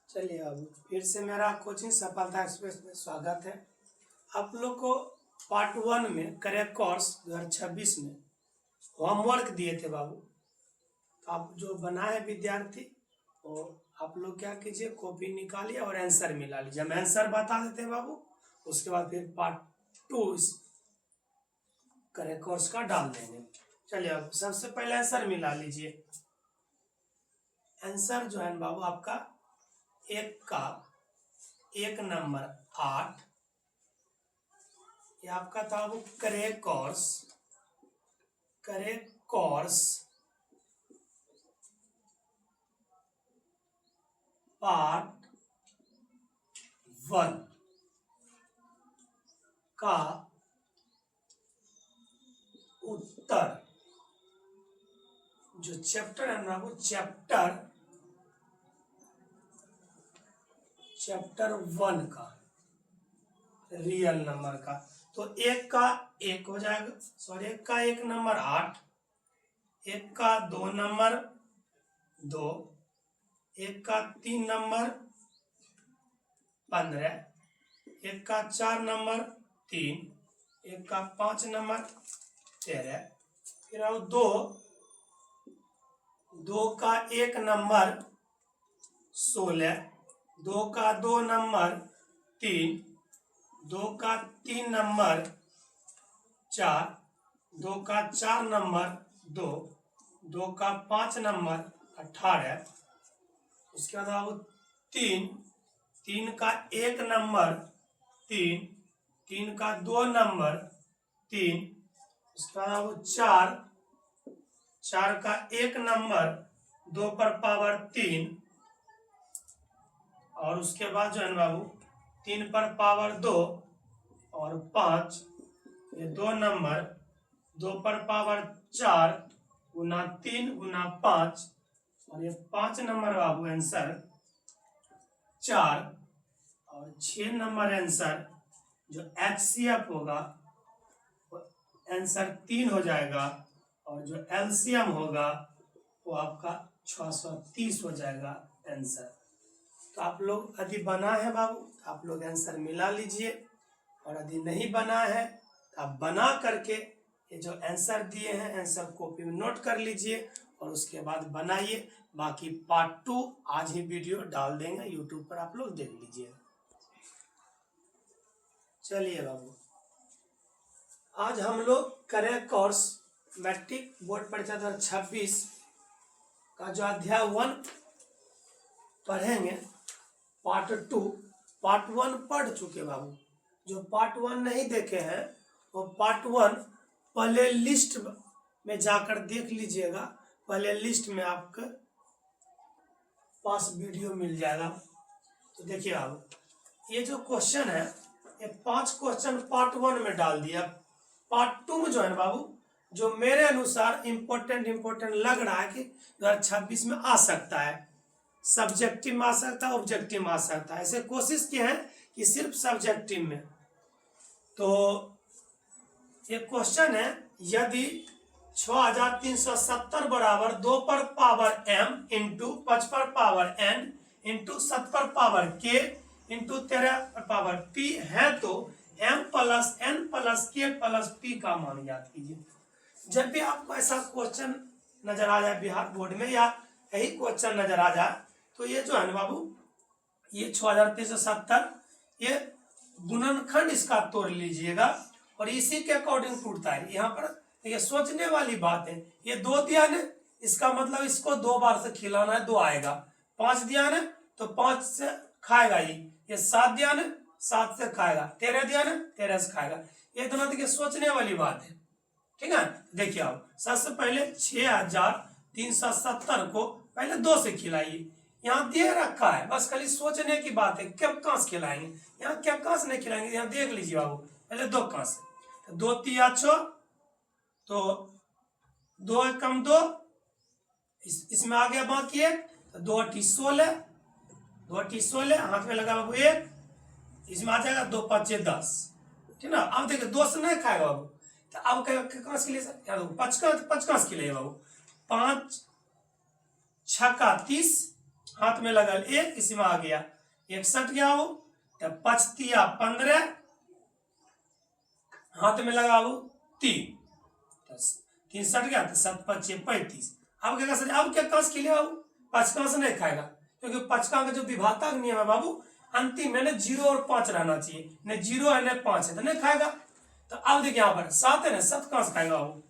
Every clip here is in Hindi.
चलिए अब फिर से मेरा कोचिंग सफलता एक्सप्रेस में स्वागत है। आप लोग को पार्ट 1 में करेक्ट कोर्स 2026 में होमवर्क दिए थे बाबू। तो आप जो बनाए विद्यार्थी तो आप लोग क्या कीजिए, कॉपी निकालिए और आंसर मिला लीजिए। हम आंसर बता देते हैं बाबू, उसके बाद फिर पार्ट 2 इस करेक्ट कोर्स का डाल देंगे। चलिए अब सबसे पहले आंसर मिला लीजिए। आंसर जो है बाबू आपका एक नंबर 8, ये आपका था वो करेक्ट कोर्स पार्ट 1 का उत्तर। जो चैप्टर है ना वो चैप्टर 1 का रियल नंबर का, तो एक का एक हो जाएगा, सॉरी एक का एक नंबर 8, एक का 2 नंबर 2, एक का 3 नंबर 15, एक का 4 नंबर 3, एक का 5 नंबर 13, फिर आओ 2 का एक नंबर 16, 2 का 2 नंबर 3, 2 का 3 नंबर 4, 2 का 4 नंबर 2, 2 का 5 नंबर 18, उसके बाद अब 3 का एक नंबर 3, 3 का 2 नंबर 3, उसके बाद अब 4 का एक नंबर 2 पर पावर 3, और उसके बाद जो है बाबू 3 पर पावर 2 और 5, ये 2 नंबर 2 पर पावर 4 गुना 3 गुना 5, और ये 5 नंबर बाबू आंसर 4, और 6 नंबर आंसर जो HCF होगा वो आंसर 3 हो जाएगा, और जो LCM होगा वो आपका 630 हो जाएगा आंसर। तो आप लोग यदि बना है बाबू तो आप लोग आंसर मिला लीजिए, और यदि नहीं बना है तो आप बना करके ये जो आंसर दिए हैं आंसर कॉपी में नोट कर लीजिए, और उसके बाद बनाइए। बाकी पार्ट 2 आज ही वीडियो डाल देंगे यूट्यूब पर, आप लोग देख लीजिए। चलिए बाबू, आज हम लोग करेक्ट कोर्स मैट्रिक बोर्ड परीक्षा 2026 का जो अध्याय 1 पढ़ेंगे। पार्ट 1 पढ़ चुके बाबू। जो पार्ट 1 नहीं देखे हैं वो पार्ट 1 पहले लिस्ट में जाकर देख लीजिएगा। पहले लिस्ट में आपके पास वीडियो मिल जाएगा। तो देखिए बाबू, ये जो क्वेश्चन है ये 5 क्वेश्चन पार्ट 1 में डाल दिया। पार्ट 2 में जो है बाबू, जो मेरे अनुसार इम्पोर्टेंट लग रहा है कि 2026 में आ सकता है, सब्जेक्टिव में आ सकता है, ऑब्जेक्टिव में आ सकता है। ऐसे कोशिश की है कि सिर्फ सब्जेक्टिव में। तो ये क्वेश्चन है, यदि 6370 बराबर 2 पर पावर m इंटू 5 पर पावर n इंटू 7 पर पावर k इंटू 13 पर पावर p है तो m plus n plus k plus p का मान ज्ञात कीजिए। जब भी आपको ऐसा क्वेश्चन नजर आ जाए बिहार बोर्ड में, या यही क्वेश्चन नजर आ जाए, तो ये जो है ना बाबू, ये 6370 ये गुणनखंड इसका तोड़ लीजिएगा, और इसी के अकॉर्डिंग टूटता है। यहाँ पर ये सोचने वाली बात है। ये 2 दिया ने, इसका मतलब इसको 2 बार से खिलाना है, 2 आएगा। 5 दिया ने तो 5 से खाएगा ये 7 दिया ने 7 से खाएगा, 13 दिया ने 13 से खाएगा। ये दोनों देखिए सोचने वाली बात है, ठीक है। देखिए आप सबसे पहले 6370 को पहले 2 से खिलाइए। यहाँ दे रखा है, बस खाली सोचने की बात है कब कहाँ से खिलाएंगे। यहाँ कब कहाँ से नहीं खिलाएंगे, यहाँ देख लीजिए बाबू, पहले 2 कहाँ से, 2 तिया 6, तो 2 कम 2, इसमें आ गया बाकी 1, तो 2 अठी 16, 2 अठी 16, हाथ में लगा बाबू 1, इसमें आ जाएगा 2 5 10, ठीक ना। अब देखिए 2 से नहीं खाएगा बाबू, तो अब कहाँ से खिले सर, यार 5 कहाँ से खिलाइए बाबू। 5 6 का 30, हाथ में लगल 1, इसी में आ गया 1 सट गया वो, तो 5 तिया 15, हाथ में लगा वो 3, 3 सट गया तो 7 5 35। अब क्या सर, अब क्या कंस के लिए बाबू, पचकांश नहीं खाएगा, क्योंकि पचकांश का जो विभाता नियम है बाबू, अंतिम में ना 0 और 5 रहना चाहिए, न 0 है न 5 है तो नहीं खाएगा। तो अब देखिए यहाँ पर 7 है ना, 7 कंस खाएगा बाबू,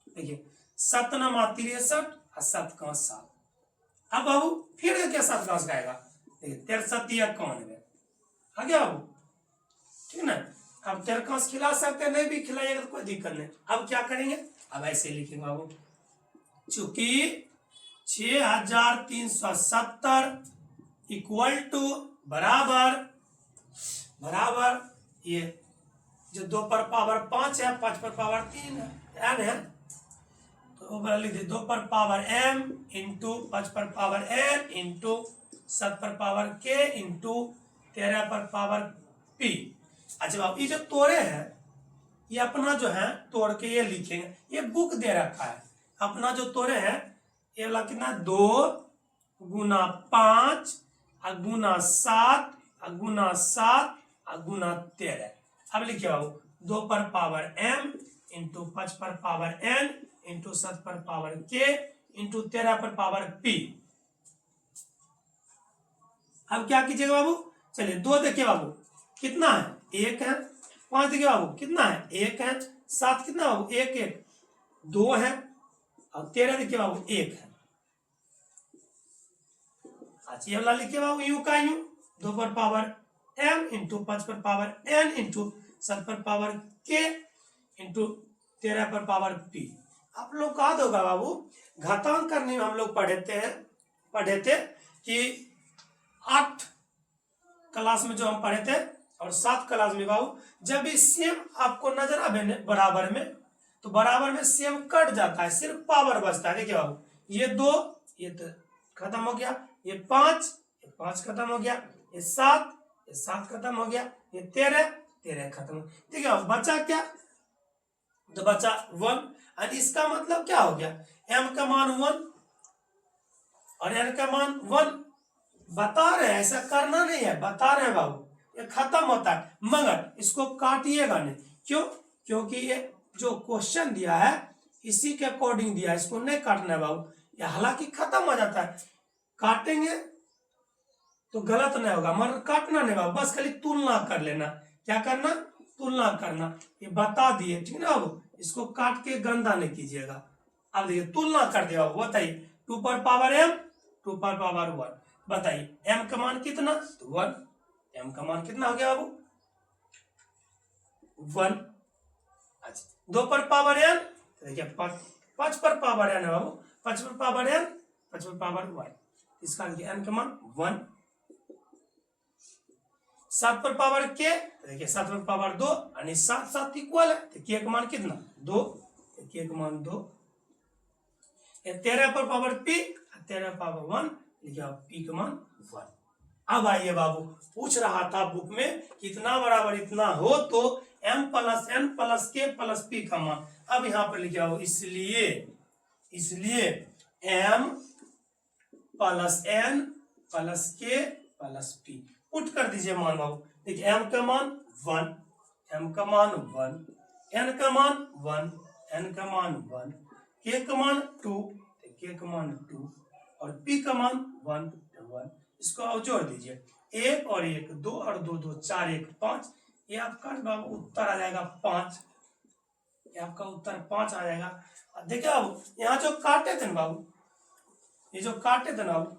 देखिए 7 नमा 63 और 7 कंस 7। अब बाबू फिर क्या 7 कंस खाएगा, देखिए 63 91 आ गया बाबू, ठीक ना। अब 13 कंस खिला सकते हैं, नहीं भी खिलाइएगा तो कोई दिक्कत नहीं। अब क्या करेंगे, अब ऐसे लिखेंगे बाबू, चूंकि 6370 इक्वल टू बराबर ये जो 2 पर पावर 5 है, 5 पर पावर 3 है, n है, तो लिख दे 2 पर पावर m इंटू 5 पर पावर n इंटू 7 पर पावर k इंटू 13 पर पावर p। अच्छा बाबू, ये जो तोड़े हैं ये अपना जो है तोड़ के ये लिखेंगे, ये बुक दे रखा है, अपना जो तोड़े हैं ये वाला कितना 2 गुना 5 गुना 7 गुना 7 गुना 13। अब लिखिए बाबू 2 पर पावर m इंटू 5 पर पावर n इंटू 7 पर पावर k इंटू 13 पर पावर p। अब क्या कीजिएगा बाबू, चलिए 2 देखिए बाबू कितना है, 1 है, 5 देखिए बाबू कितना है, 1 है, 7 कितना बाबू 1 1 2 है, और 13 देखिए बाबू 1 है। अच्छा ये वाला लिखिए बाबू यू का यू, 2 पर पावर m इंटू 5 पर पावर n इंटू 7 पर पावर k इंटू 13 पर पावर p। आप लोग कहा होगा बाबू, घातांक करने में हम लोग पढ़े थे कि 8 क्लास में जो हम पढ़े थे और 7 क्लास में बाबू, जब भी सेम आपको नजर आवे बराबर में, तो बराबर में सेम कट जाता है, सिर्फ पावर बचता है। देखिए बाबू ये 2 ये तो खत्म हो गया, ये 5 खत्म हो गया, ये 7 खत्म हो गया, ये 13 खत्म हो गया। ठीक है, बचा क्या, तो बचा 1। और इसका मतलब क्या हो गया, m का मान 1 और n का मान 1। बता रहे हैं, ऐसा करना नहीं है, बता रहे हैं बाबू, ये खत्म होता है, मगर इसको काटिएगा नहीं। क्यों, क्योंकि ये जो क्वेश्चन दिया है इसी के अकॉर्डिंग दिया है, इसको नहीं काटना है बाबू। ये हालांकि खत्म हो जाता है, काटेंगे तो गलत नहीं होगा, मगर काटना नहीं बाबू, बस खाली तुलना कर लेना। क्या करना, तुलना करना, ये बता दिए, ठीक ना बाबू, इसको काट के गंदा नहीं कीजिएगा। अब देखिए तुलना कर दिया बाबू, बताइए 2 पर पावर m 2 पर पावर 1, बताइए m का मान कितना, तो 1, m का मान कितना हो गया बाबू 1। अच्छा 2 पर पावर n, देखिए 5 पर पावर n है बाबू, 5 पर पावर n 5 पर पावर 1, इसका देखिए n का मान 1। 7 पर पावर k, देखिए 7 पर पावर 2 और 7 7 इक्वल है, तो k का मान कितना 2, k का मान 2। 13 पर पावर p 13 पावर 1, लिखिए p का मान 1। अब आइए बाबू, पूछ रहा था बुक में कितना बराबर इतना हो तो m plus n plus k plus p का मान। अब यहाँ पर लिखिए बाबू, इसलिए m plus n plus k plus p put कर दीजिए मान बाबू। देखिए m का मान 1, m का मान 1, n का मान 1, n का मान 1, k का मान 2, k का मान 2 और p का मान 1 1। इसको आप जोड़ दीजिए, 1 और 1 2 और 2 2 4 1 5, ये आपका बाबू उत्तर आ जाएगा 5, ये आपका उत्तर 5 आ जाएगा। देखिए बाबू यहाँ जो काटे थे ना बाबू, ये जो काटे थे ना बाबू,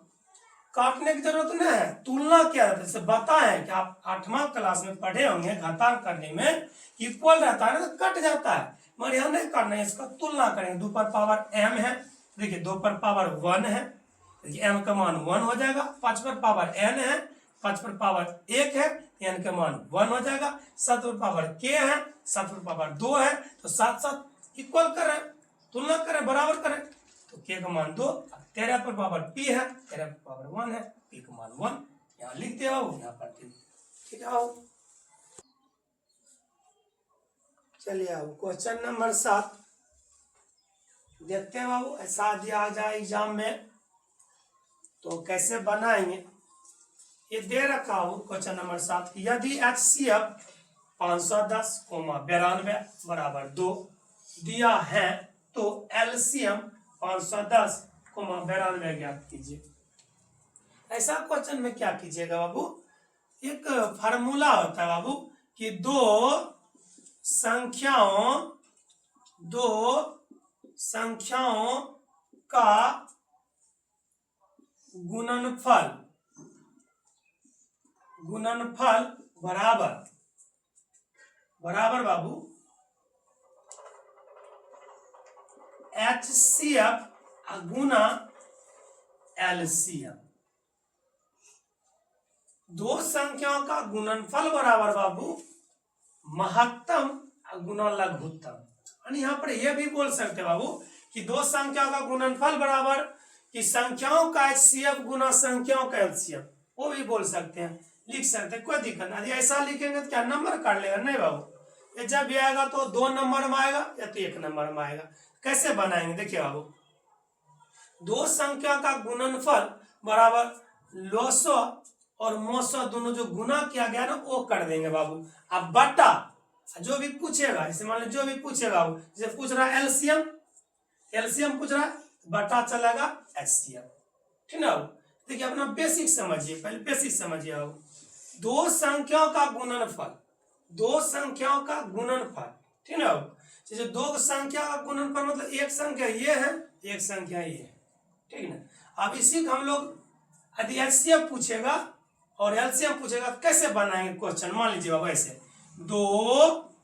काटने की जरूरत नहीं है, तुलना किया जाता है। जैसे बताएं कि आप 8वां क्लास में पढ़े होंगे घातांक करने में इक्वल रहता है ना, तो कट जाता है, मगर यहाँ नहीं करना है, इसका तुलना करेंगे। 2 पर पावर m है, देखिए 2 पर पावर 1 है, देखिए m का मान 1 हो जाएगा। 5 पर पावर n है, 5 पर पावर 1 है, n का मान 1 हो जाएगा। 7 पर पावर k है, 7 पर पावर 2 है, तो 7 7 इक्वल करें, तुलना करें, बराबर करें, तो k का मान 2। 13 पर पावर p है, 13 पर पावर 1 है, p का मान 1, यहाँ लिख दिया हो, यहाँ पर ठीक है। चलिए अब क्वेश्चन नंबर 7 देखते हैं बाबू, ऐसा दिया आ जाए एग्जाम में तो कैसे बनाएंगे, ये दे रखा हो क्वेश्चन नंबर 7, यदि HCF 510, 92 बराबर 2 दिया है तो LCM 510, 92 ज्ञात कीजिए। ऐसा क्वेश्चन में क्या कीजिएगा बाबू, एक फार्मूला होता है बाबू कि दो संख्याओं का गुणनफल बराबर बाबू HCF गुना LCM। दो संख्याओं का गुणनफल बराबर बाबू महत्तम गुना लघुत्तम। और यहाँ पर यह भी बोल सकते बाबू कि दो संख्याओं का गुणनफल बराबर कि संख्याओं का HCF गुना संख्याओं का LCM, वो भी बोल सकते हैं, लिख सकते हैं, कोई दिक्कत नहीं। ऐसा लिखेंगे तो क्या नंबर काट लेगा, नहीं बाबू, ये जब भी आएगा तो 2 नंबर में आएगा या तो 1 नंबर में आएगा। कैसे बनाएंगे देखिए बाबू, दो संख्या का गुणनफल बराबर लोसो और मोसो दोनों जो गुना किया गया ना वो कर देंगे बाबू। अब बटा जो भी पूछेगा, जैसे मान लो जो भी पूछेगा वो, जैसे पूछ रहा है एलसीएम पूछ रहा है, बटा चलेगा HCF, ठीक ना। देखिए अपना बेसिक समझिए, पहले बेसिक समझिए बाबू। दो संख्याओं का गुणनफल, ठीक ना। जैसे दो संख्या का गुणनफल मतलब एक संख्या ये है, एक संख्या ये है, ठीक ना। अब इसी को हम लोग यदि HCF पूछेगा और LCM पूछेगा कैसे बनाएंगे क्वेश्चन, मान लीजिए बाबू ऐसे, दो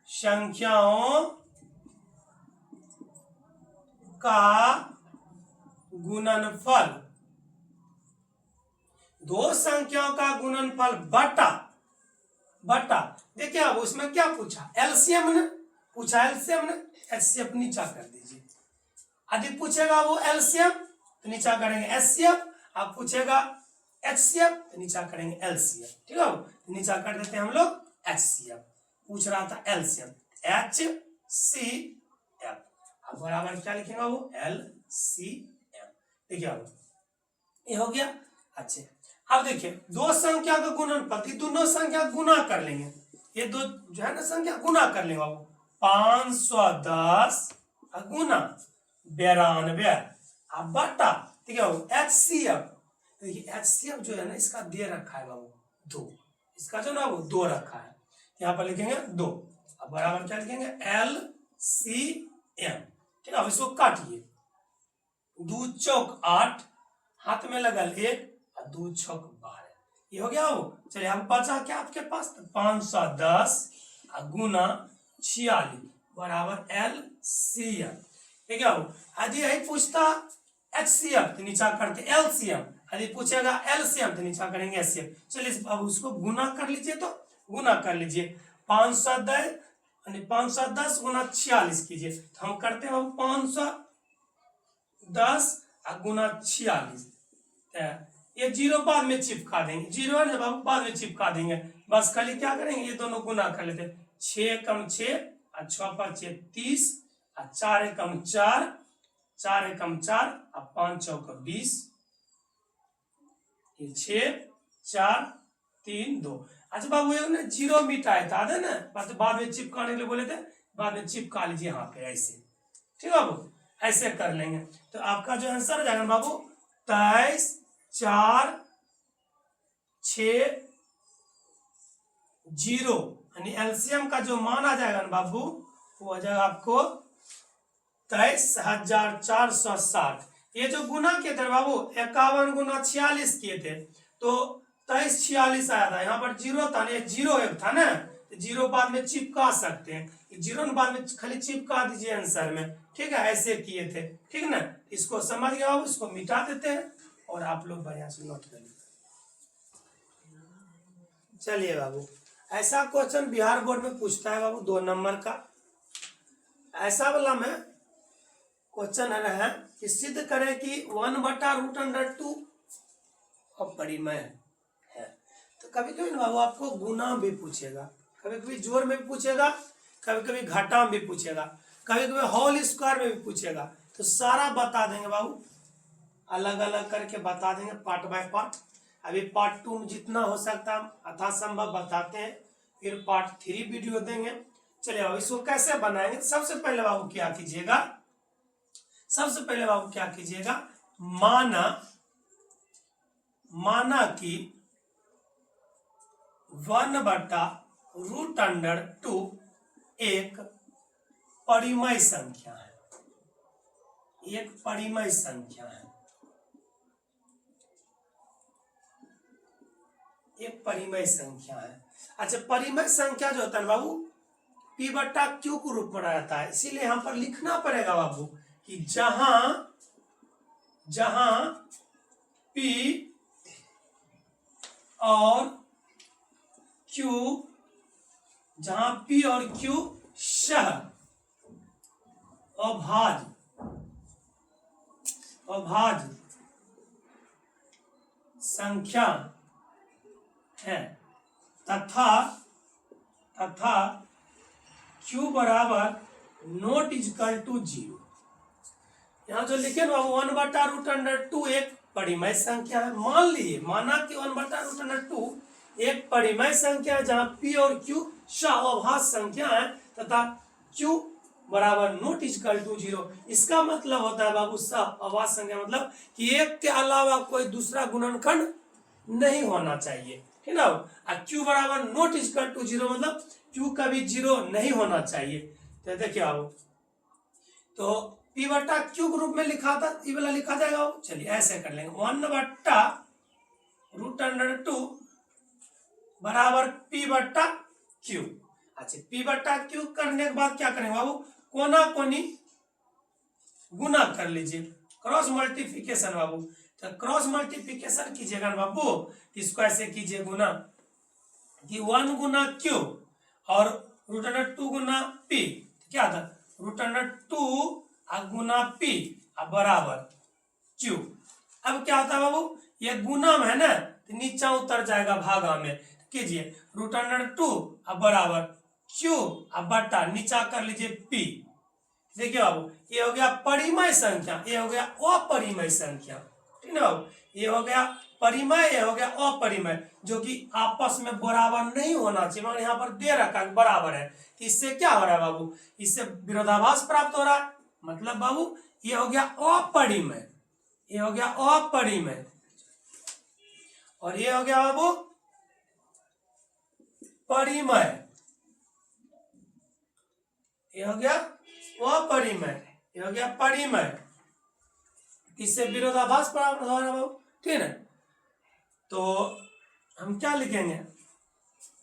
संख्याओं का गुणनफल, बटा देखिए अब उसमें क्या पूछा, LCM ने HCF नीचा कर दीजिए। यदि पूछेगा वो LCM तो नीचा करेंगे HCF, अब पूछेगा HCF तो नीचा करेंगे LCF, ठीक है। तो नीचा कर देते हैं हम लोग HCF, पूछ रहा था LCM, HCF, अब बराबर क्या लिखेगा वो LCM। देखिए अब ये हो गया। अच्छा अब देखिए दो संख्या का गुणनफल, दोनों संख्या गुना कर लेंगे, ये दो जो है ना संख्या गुना कर लेंगे बाबू, 510 गुना 92 अब बटा, ठीक है HCF। देखिए HCF जो है ना इसका दे रखा है बाबू 2, इसका जो ना वो 2 रखा है, यहाँ पर लिखेंगे 2, अब बराबर क्या लिखेंगे LCM, ठीक है। अब इसको काटिए, 2 चौक 8, हाथ में लगा 1 और 2 छौक 12, ये हो गया वो। चलिए अब बचा क्या आपके पास, 510 गुना 46 बराबर LCM, ठीक है। यदि यही पूछता HCF तो नीचा करते LCM, यदि पूछेगा LCM तो नीचा करेंगे HCF। चलिए अब उसको गुना कर लीजिए, तो गुना कर लीजिए, 510 गुना 46 कीजिए, तो हम करते हैं 510 गुना 46, ये जीरो बाद में चिपका देंगे, जीरो है ना बाबू बाद में चिपका देंगे, बस खाली क्या करेंगे ये दोनों गुना कर लेते, 6 कम 6 और 6 5 6 30 और 4 कम 4 4 कम 4 और 5 चौक 20, 6 4 3 2। अच्छा बाबू ये ना जीरो मिटाया था ना, बस बाद में चिपकाने के लिए बोले थे, बाद में चिपका लीजिए यहाँ पे ऐसे, ठीक है बाबू, ऐसे कर लेंगे। तो आपका जो आंसर हो जाएगा बाबू 23 4 6 0, यानी LCM का जो मान आ जाएगा ना बाबू वो आ जाएगा आपको 23,460। ये जो गुना किए थे बाबू 51 गुना 46 किए थे तो 2346 आया था, यहाँ पर जीरो था ना, जीरो एक था ना, जीरो बाद में चिपका सकते हैं, जीरो बाद में खाली चिपका दीजिए आंसर में, ठीक है, ऐसे किए थे, ठीक ना। इसको समझ गया बाबू, इसको मिटा देते हैं और आप लोग बढ़िया से नोट कर लीजिए। चलिए बाबू ऐसा क्वेश्चन बिहार बोर्ड में पूछता है बाबू 2 नंबर का, ऐसा वाला में क्वेश्चन है कि सिद्ध करें कि 1/√2 अपरिमेय है। तो कभी कभी बाबू आपको गुना भी पूछेगा, कभी कभी जोड़ में भी पूछेगा, कभी कभी घटा में भी पूछेगा, कभी कभी होल स्क्वायर में भी पूछेगा, तो सारा बता देंगे बाबू। अलग अलग करके बता देंगे पार्ट बाय पार्ट। अभी पार्ट 2 में जितना हो सकता है यथासंभव बताते हैं, फिर पार्ट 3 वीडियो देंगे। चलिए बाबू इसको कैसे बनाएंगे। सबसे पहले बाबू क्या कीजिएगा, माना कि 1/√2 एक परिमेय संख्या है, अच्छा परिमेय संख्या जो होता है बाबू P/Q के रूप में रहता है, इसीलिए यहाँ पर लिखना पड़ेगा बाबू कि जहां P और Q सह अभाज्य संख्या है तथा Q बराबर नॉट इक्वल टू 0। यहाँ जो लिखे बाबू 1/√2 एक परिमेय संख्या है। माना कि 1/√2 एक परिमेय संख्या है जहां P और Q अभाज्य संख्या है तथा Q बराबर नॉट इक्वल टू 0। इसका मतलब होता है बाबू अभाज्य संख्या मतलब कि एक के अलावा कोई दूसरा गुणनखंड नहीं होना चाहिए, ठीक ना। और Q बराबर नॉट इक्वल टू 0 मतलब Q कभी 0 नहीं होना चाहिए। तो देखिए बाबू तो P/Q के रूप में लिखा था, ये वाला लिखा जाएगा। चलिए ऐसे कर लेंगे 1/√2 बराबर P/Q। अच्छा P/Q करने के बाद क्या करेंगे बाबू, कोना कोनी गुना कर लीजिए, क्रॉस मल्टीप्लिकेशन बाबू। तो क्रॉस मल्टीप्लिकेशन कीजिएगा ना बाबू, इसको ऐसे कीजिए गुना कि 1 गुना Q और √2 गुना P, क्या था √2 गुना P बराबर Q। अब क्या होता है बाबू, ये गुना में है ना तो नीचा उतर जाएगा भागा में, कीजिए √2 बराबर Q बटा नीचा कर लीजिए P। देखिए बाबू ये हो गया परिमेय संख्या, ये हो गया अपरिमेय संख्या, ठीक है बाबू। ये हो गया परिमेय, ये हो गया अपरिमेय, जो कि आपस में बराबर नहीं होना चाहिए, मगर यहाँ पर दे रखा है बराबर है। इससे क्या हो रहा है बाबू, इससे विरोधाभास प्राप्त हो रहा है। मतलब बाबू ये हो गया अपरिमेय, ये हो गया अपरिमेय, और ये हो गया बाबू परिमेय, ये हो गया अपरिमेय, ये हो गया परिमेय। इससे विरोधाभास प्राप्त हो रहा है बाबू, ठीक है। तो हम क्या लिखेंगे,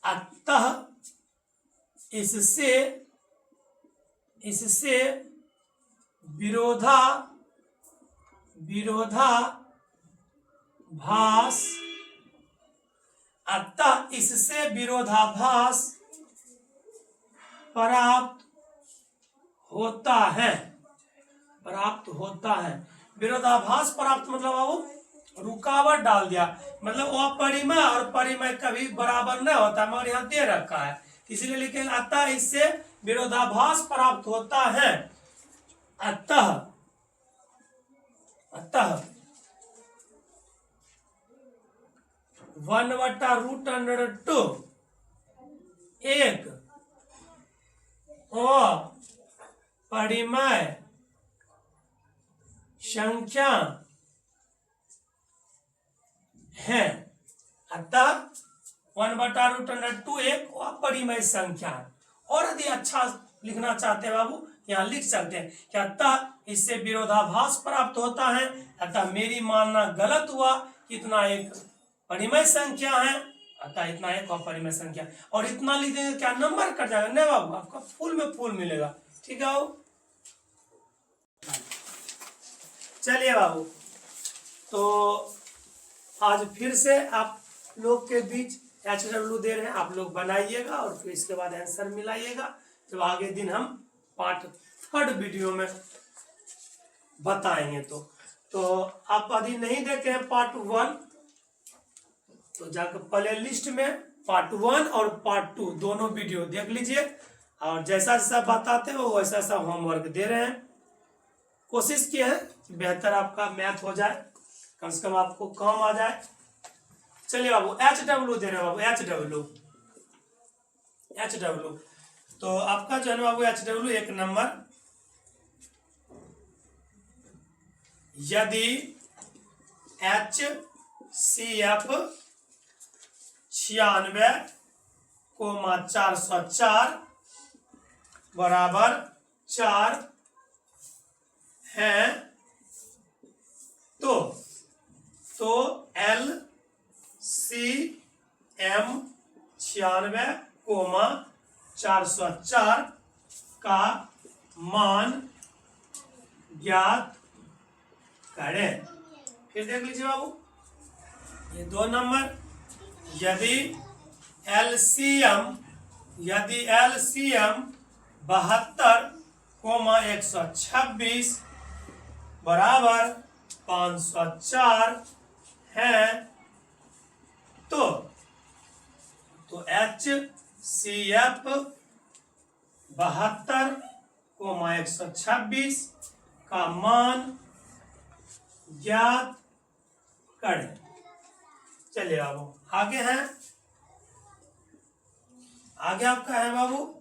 अतः इससे विरोधाभास प्राप्त होता है। विरोधाभास प्राप्त मतलब बाबू रुकावट डाल दिया, मतलब अपरिमेय और परिमेय कभी बराबर नहीं होता, मगर यहाँ दे रखा है, इसलिए लिखेंगे अतः इससे विरोधाभास प्राप्त होता है। अतः 1/√2 एक अपरिमेय संख्या है। अतः 1/√2 एक अपरिमेय संख्या है। और यदि अच्छा लिखना चाहते हैं बाबू यहाँ लिख सकते हैं कि अतः इससे विरोधाभास प्राप्त होता है, अतः मेरी मानना गलत हुआ, इतना एक परिमेय संख्या है, अतः इतना एक अपरिमेय संख्या, और इतना लिख देंगे क्या नंबर कट जाएगा, नहीं बाबू आपका फुल में फुल मिलेगा, ठीक है बाबू। चलिए बाबू तो आज फिर से आप लोग के बीच HW दे रहे हैं, आप लोग बनाइएगा और फिर इसके बाद आंसर मिलाइएगा। जब आगे दिन हम पार्ट 3 वीडियो में बताएंगे तो आप यदि नहीं देखे हैं पार्ट 1 तो जाकर प्ले लिस्ट में पार्ट 1 और पार्ट 2 दोनों वीडियो देख लीजिए, और जैसा जैसा बताते हैं वो वैसा होमवर्क दे रहे हैं। कोशिश किए हैं कि बेहतर आपका मैथ हो जाए। कम से कम आपको कम आ जाए। चलिए बाबू HW दे रहे बाबू, HW तो आपका जो है ना बाबू HW 1 नंबर, यदि HCF 96,404 बराबर 4 है तो LCM 96,404 का मान ज्ञात करें। फिर देख लीजिए बाबू, ये 2 नंबर, यदि LCM 72,126 बराबर 504 है तो HCF 72,126 का मान ज्ञात करें। चलिए बाबू आगे हैं, आगे आपका है बाबू,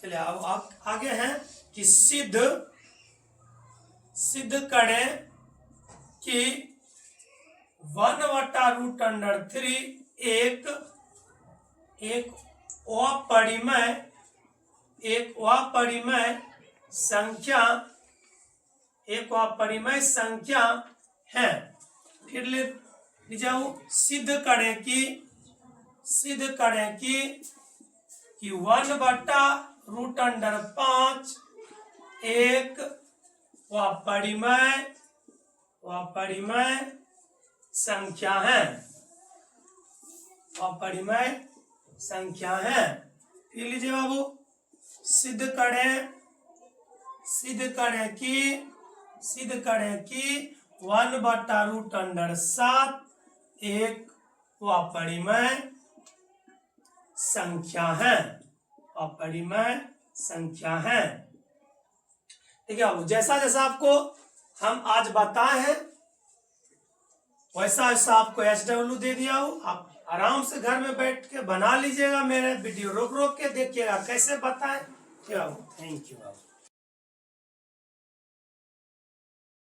चलिए अब आप आगे हैं कि सिद्ध करें कि 1/√3 एक अपरिमेय संख्या है। फिर ले जाओ, सिद्ध करें कि 1/√5 एक अपरिमेय संख्या है, फिर लीजिए बाबू, सिद्ध करें कि 1/7 एक अपरिमेय संख्या है। ठीक है बाबू, जैसा जैसा आपको हम आज बताए हैं वैसा वैसा आपको HW दे दिया हो। आप आराम से घर में बैठ के बना लीजिएगा, मेरे वीडियो रोक के देखिएगा कैसे बताएं। Thank you Babu.